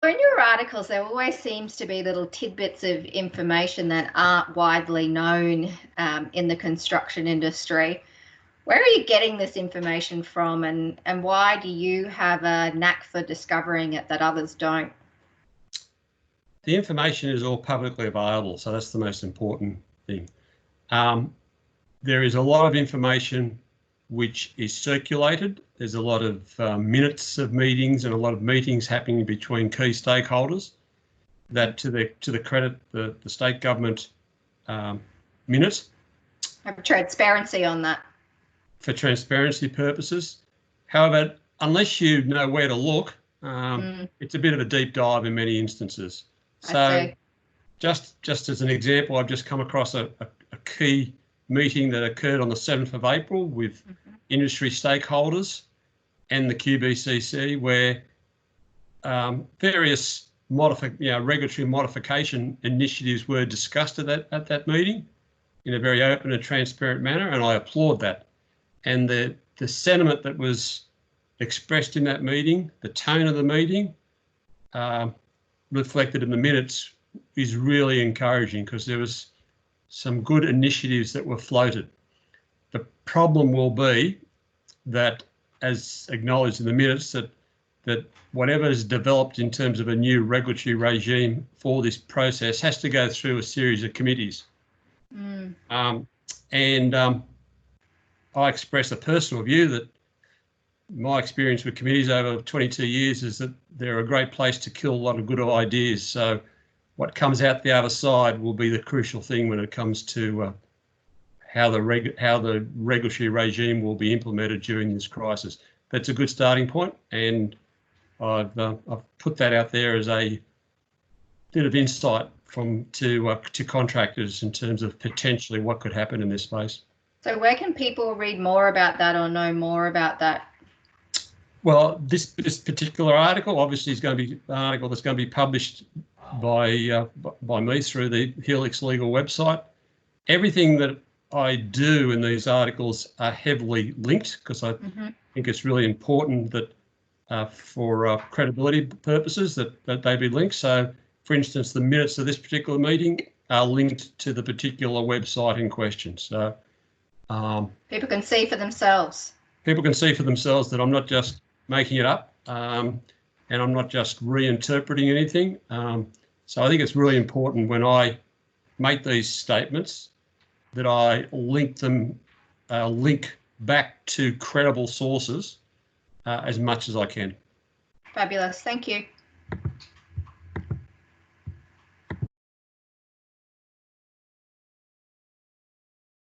In your articles, there always seems to be little tidbits of information that aren't widely known in the construction industry. Where are you getting this information from, and why do you have a knack for discovering it that others don't? The information is all publicly available, so that's the most important thing. There is a lot of information which is circulated. There's a lot of minutes of meetings and a lot of meetings happening between key stakeholders that, to the credit, the state government minute. Have transparency on that. For transparency purposes. However, unless you know where to look, it's a bit of a deep dive in many instances. So just as an example, I've just come across a key meeting that occurred on the 7th of April with industry stakeholders and the QBCC, where various regulatory modification initiatives were discussed at that meeting in a very open and transparent manner, and I applaud that. And the sentiment that was expressed in that meeting, the tone of the meeting, reflected in the minutes, is really encouraging, because there was some good initiatives that were floated. The problem will be that, as acknowledged in the minutes, that whatever is developed in terms of a new regulatory regime for this process has to go through a series of committees. I express a personal view that my experience with committees over 22 years is that they're a great place to kill a lot of good ideas. So what comes out the other side will be the crucial thing when it comes to how the regulatory regime will be implemented during this crisis. That's a good starting point, and I've put that out there as a bit of insight to contractors in terms of potentially what could happen in this space. So where can people read more about that or know more about that? Well, this particular article obviously is going to be an article that's going to be published by me through the Helix Legal website. Everything that I do in these articles are heavily linked, because I think it's really important that for credibility purposes that they be linked. So, for instance, the minutes of this particular meeting are linked to the particular website in question. So people can see for themselves. People can see for themselves that I'm not just making it up, and I'm not just reinterpreting anything. So I think it's really important when I make these statements that I link back to credible sources as much as I can. Fabulous. Thank you.